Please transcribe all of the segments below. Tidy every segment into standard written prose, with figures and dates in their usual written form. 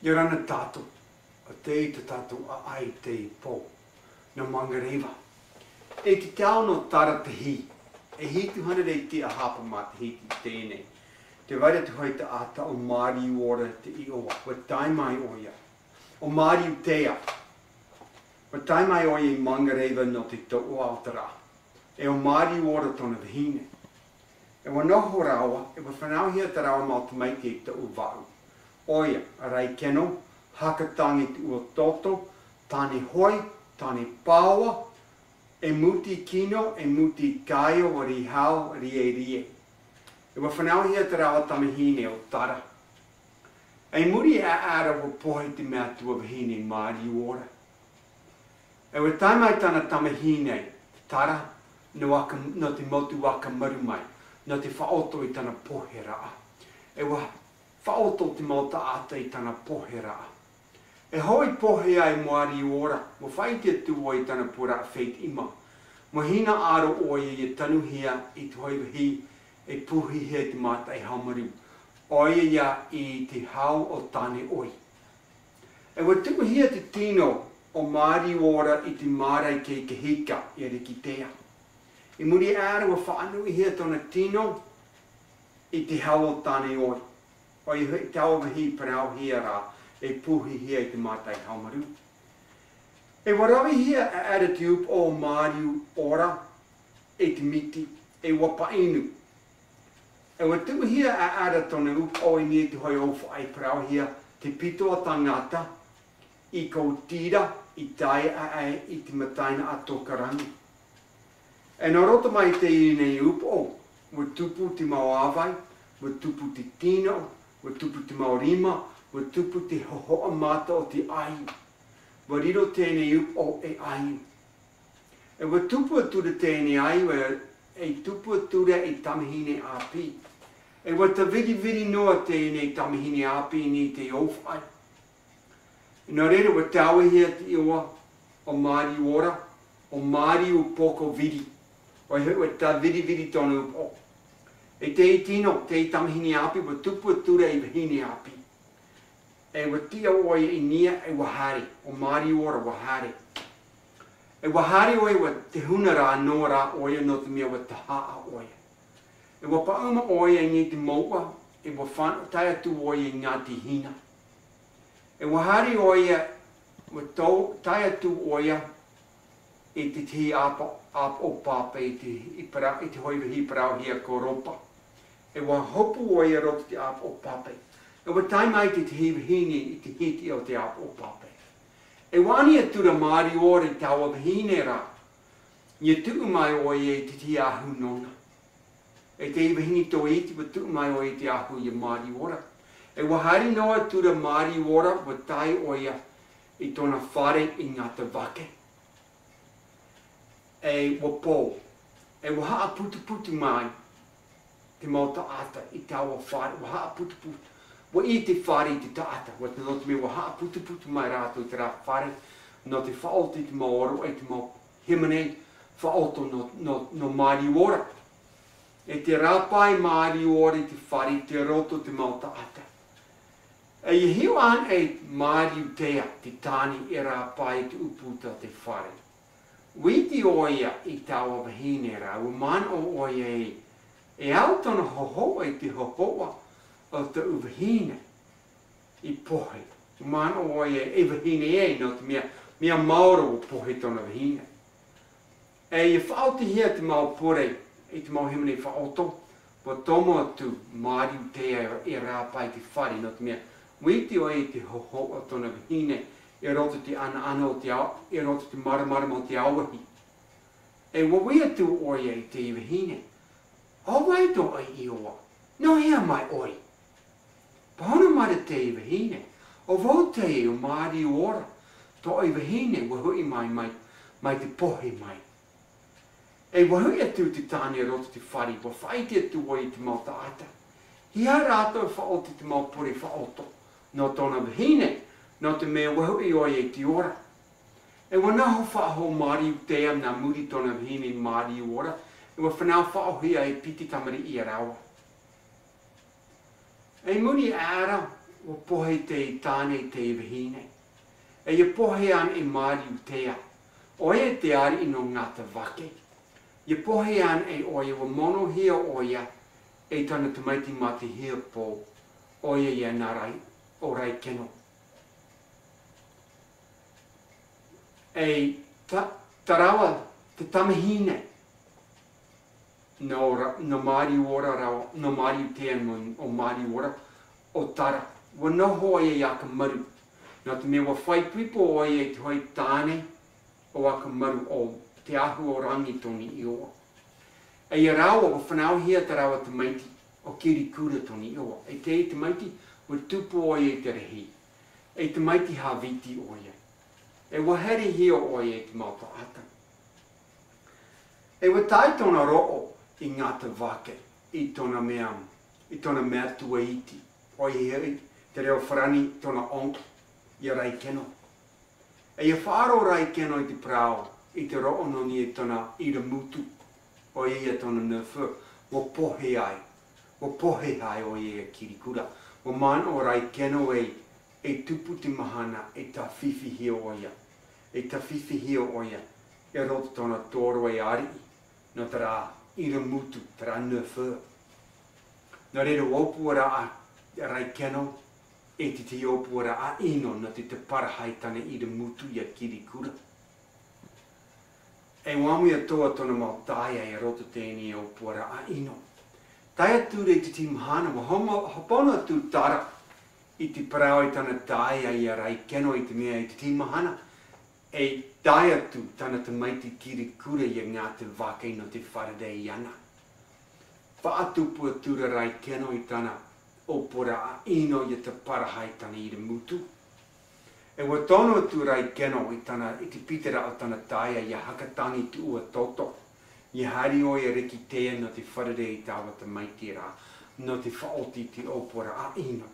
Yorana tātou, a te te tātou a ai te pō, na mangarewa. E te tau no tara te hi, e hi tuhana rei te a hapa mā te hi te tēnei. Te waira tu hoi te ata o Māori ora te I oa, wa taimai oia. O Māori utea, wa taimai oia I mangarewa no te tō o Aotearoa. E o Māori ora tona vihine. E wa noho rawa, e wa whanauhia te rawa mā te maiti e te u wau. Oia, a rei keno, hakatangi te ua toto, tāne hoi, tāne pāua, e muti kino, e muti kaio, o ri hao, rie rie. E wa whanauhia te rawa tamahine o tara. E muri a ara wa pohe te mea tua wahine Māori ora. E wa taimai tana tamahine, tara, no te motu waka marumai, no te whaoto I tana pohe raa. E wa whaoto te mauta ata I tana pohe raa. E hoi pohe ai Māori ora, mo whaitia tua I tana pura wheit ima. Mo hina aro oia I tanuhia I te hoi wahi e puhi he te mata I haumaru. Oia ia I te hau o tane oi. E wa tukuhia te tino o Māori ora I te mārai kei ke hika I rikitea. I muri ara wa whaanui hea tona tino I te hau o tane oi. Oi te awa wahi parau hea rā e puhi hea I te mata I haumaru. E warawi hea a attitude o Māori ora e te miti e wapa inu. E wa tukuhia a ara tona up o I ni te hoi ofa ai parau hea te pito o tangata I kou tira I tai a ai I te mataina a tokarangi. E nā rota mai te I nei up o, wa tupu te mau awai, wa tupu te tino, wa tupu te mau rima, wa tupu te hohoa mata o te ai. Wa riro tēnei up o e ai. E wa tupu atura tēnei ai, e tupu atura e tamahine api. E wa ta viri noa tēnei tamahine api ni te ofai. E nā reira wa taua hea te iwa o Māori ora, o Māori u poko viri. O he ta viri tonu o. E te tino, te tamahine api, wa tupu atura I wahine api. E wa tia oia I nia e wahare, o Māori ora wahare. E wahare oia wa te huna rā noa rā oia no te mea wa te haa oia. E wa pauma oia I ni te maua, e wa tai atu oia I ngā te hina. E wahare oia, wa tai atu oia, I te tihi apa o pāpa I te hoi wahi parau hea ko ropa. E wa hopu oia rota te apa o pāpa. E wa taimai te tihi wahine I te hiti o te apa o pāpa. E wani atura Māori ora I taua wahine rā. Ia tuu mai oia I te tihi ahu nona. E te wahine tō iti wa tuu mai oia I te ahu I Māori ora. E wahari noa atura Māori ora wa tai oia I tona whare I ngā te wake. E wa pō, e wa haa putu mai, te mauta ata I taua whare, wa haa putu, wa I te whare I te taata, wa te noto me wa haa putu mai rātou I te rā whare, no te whaoto I te maoro, e te mau himane, whaoto no Māori ora. E te rāpai Māori ora I te whare, te roto te mauta ata. E I hiu an e Māori utea, te tāni e rāpai te uputa te whare. Witi oia I taua wahine rā, u man o oia e au tona hohoa I te hohoa o te uwahine I pohe. U man o oia e wahine no te mea maoro o pohe tona wahine. E I whaote hea te mau pore, I te mau himene whaoto, wa tomo atu Māori utea e rāpai te whare no te mea. Witi oia I te hohoa o tona wahine, e roto te ana o te au, e roto te maramara o te awahi. E wawi atu oia I te iwahine. O wai to ai I oa. No hea mai oi. Pahona mara te iwahine. O vau te o Māori ora. To iwahine wahui mai te pohe mai. E wahui atu te tāne roto te whari. Wa whaiti atu oia te mauta ata. Hia rātou whaoto te mau pore whaoto. No tona wahine. No te mea wahui oia I te ora. E wanaho whaaho Māori utea nā muri tona wahine Māori ora. E wa whanau whaohia e piti tamari I a rawa. E muri ara o pohe te I tāne te iwahine. E ia pohean I māriu tea. Oia te ari ino ngata wake. Ia pohean e oia wa mono hia oia e tana tamaiti mati hia po oia ia narai o rai keno. E tarawa te tamahine no māriu ora rao, no māriu tea o māriu ora o tara. Wa noho oia I aka maru. Nā te mea wa whai pipo oia I te hoi tāne o aka maru o te ahu o rangi toni I oa. E ia rawa o whanau hia te rawa te maiti o kirikura toni I oa. E te maiti wa tupu oia I te rehi. E te maiti hawiti oia. E wa heri hia oia I te mauta ata. E wa tai tona ro'o I ngata wake I tona mea tua iti. Oia hei te reo wharani tona onk I rai keno. E ia whaaro rai keno I te prao I te ro'o noni I tona ira mutu. Oia ia tona newha. Wa pohe ai. Wa pohe ai o ia kirikura. Wa man o rai keno e tupu te mahana e ta whiwhi hia oia. E ta whiwhi hia oia. E roto tona toro e ari. No te rā ira mutu, te rā newha. Nā reira wopura a rai keno. E te opura a ino na te parahai tane ira mutu ia kirikura. E wamu ia toa tona mau taia e roto tēni e opura a ino. Taia tūre I te timahana wa hopona tū tara I te parao I tana taia I a rai keno I te mea I te timahana. E taia tū tana te maiti kirikura I a ngā te wake no te wharadei ana. Whaatupua tūra rai keno I tana opura a ino I te parahai tana I te mutu. E wa tono tu rai keno I te pitera o tana taia I a hakatangi tu ua toto. I hari o I reki tea no te wharere I tawa te maiti rā, no te whaoti te opura a ino.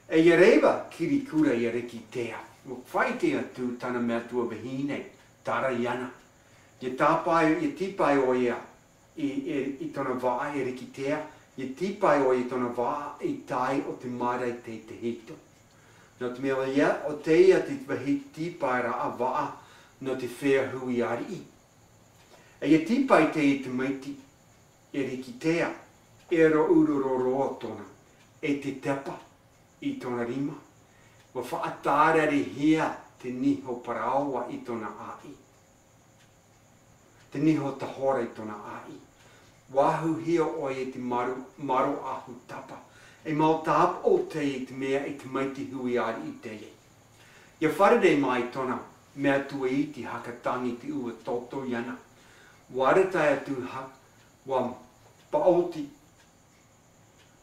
E ia reiwa kirikura I a reki tea. Wa whai tea tu tana mea tua wahine, tara iana. Ia tipai o ia I tona waa I reki tea. Ia tipai o I tona waa I tai o te marai te hito. No te mea ia o te ia te wahi tipai ra a waa no te whea hui ari I. E ia tipai te maiti e riki tea e ro ururoroa tona e te tepa I tona rima. Wa whaatarere hia te niho paraoa I tona ai. Te niho tahora I tona ai. Wahu hia o e te maro ahu tapa. E mau tāp o te mea e te maiti hui ari I te e. Ia wharere mai tona mea tua I te hakatangi te ua toto iana. Waretai atu wa paoti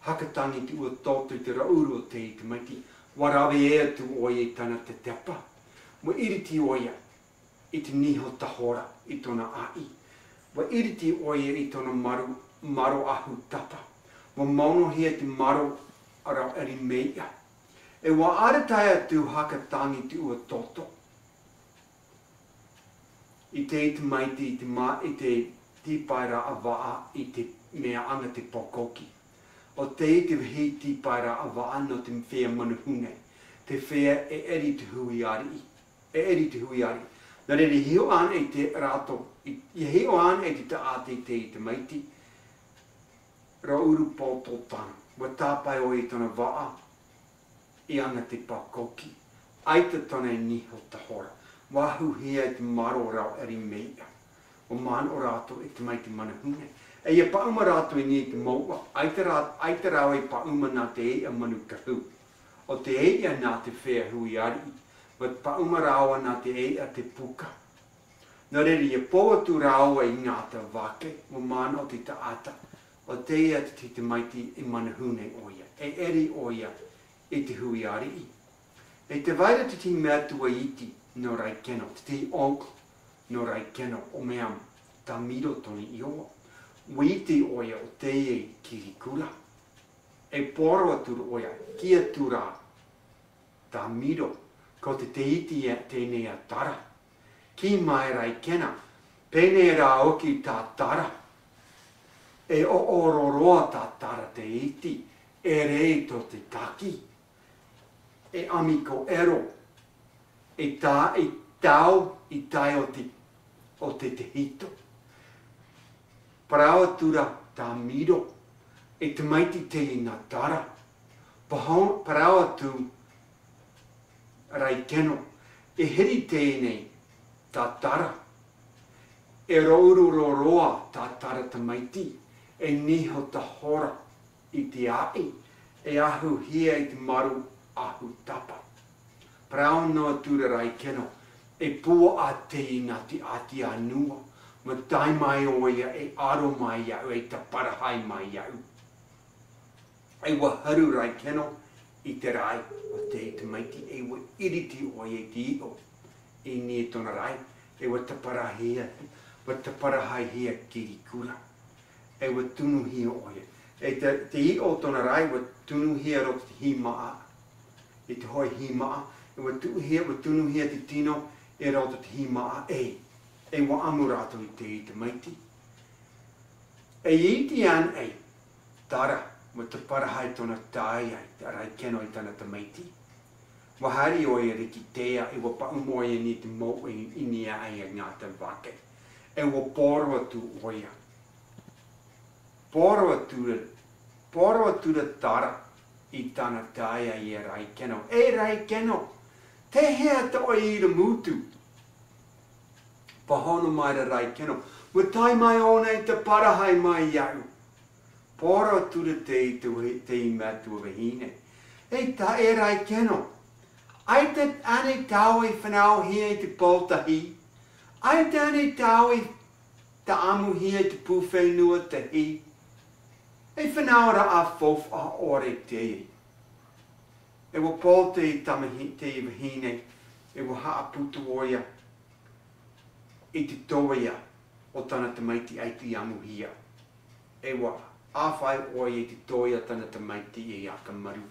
hakatangi te ua toto I te rauru o te maiti. Warawe e atu oia I tana te tepa. Wa iriti oia I te niho tahora I tona ai. Wa iriti oia I tona maro ahu tapa. Wa mauno hia te maro arau eri meia. E wa aretai atu hakatangi te ua toto. I te maiti I te tipaira a waa I te mea anga te pokoki. O te wahi tipaira a waa no te whea manuhune. Te whea e eri te hui ari. E eri te hui ari. Nā rere hio an e te rato. I hio an e te taate te maiti. Ra uru poto tana. Wa tāpai o I tona waa I anga te pokoki. Aita tona e niho tahora. Wahu hia te maro rau eri mea. O man o rato e te maiti manahune. E ia pauma rato e ni te maua. Aita rau e pauma nā te ea manu kahu. O te ea nā te whea hui ari. Wa pauma raua nā te ea te puka. Nā rere ia poa tu raua I ngā te wake. O man o te taata. O te ea te maiti I manahune oia. E eri oia I te hui ari. E te vaira te mea tua iti. No rai keno, te onk no rai keno o mea ta miro toni I oa. Witi oia o te e kirikura. E poro aturu oia, kia tura ta miro, ko te iti e tēnei tara. Ki mai rai kena, pēnei rā oki tā tara. E o ororoa tā tara te iti, e rei to te taki. e amiko ero. E tau i tai o te hito. Parawa tura tā miro e te maiti te i ngā tara. Parawa tu rai keno e heri tēnei tā tara. E roa tā tara te maiti e niho ta hora i te ai e ahu hia i te maru ahu tapa. Parawa noa tura rai keno e pua a te ingati ati anua. Ma tai mai oia e aro mai iau e ta parahai mai iau. E wa haru rai keno i te rai o te maiti e wa iriti oia i te io. E ni tona rai e wa ta parahai hia kiri kura. E wa tunu hia oia. E te io tona rai wa tunu hia ro te himaa. E te hoi himaa. E wa tunu hia te tino e ro te himaa e. E wa amurato i te maiti. E iti an e tara wa te parahai tona tai ai te arai keno i tana te maiti. Wa hari o e riki tea e wa paumoia ni te mo i ni ai a ngā te wake. E wa poro atu oia. Poro atu da tara i tana tai ai e rai keno. E rai keno, te hea te oi i ra mutu. Pahono mai ra rai keno. Wa tai mai ona i te parahai mai iau. Pora tura te i matua wahine. E ta e rai keno. Ai te ane tau i whanau hia i te poltahi. Ai te ane tau i ta amu hia i te puwhenua te hi. E whanau ra a fof a ore te i. E wa polte i te i wahine. E wa haa putu oia. I te toia o tana te maiti ai te amu hia. E wa awhai oi i te toia tana te maiti i aka maru.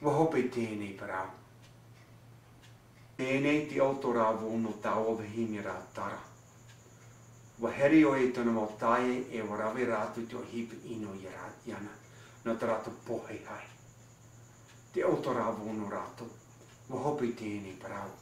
Wa hope tēnei parau. Tēnei te auto rā wono tā o wahine rā tara. Wa heri oi i tana mo tae e wa rawe rātu te o hipi ino i rā iana. Na te rātu pohe hai. Te auto rā wono rātu. Wa hope tēnei parau.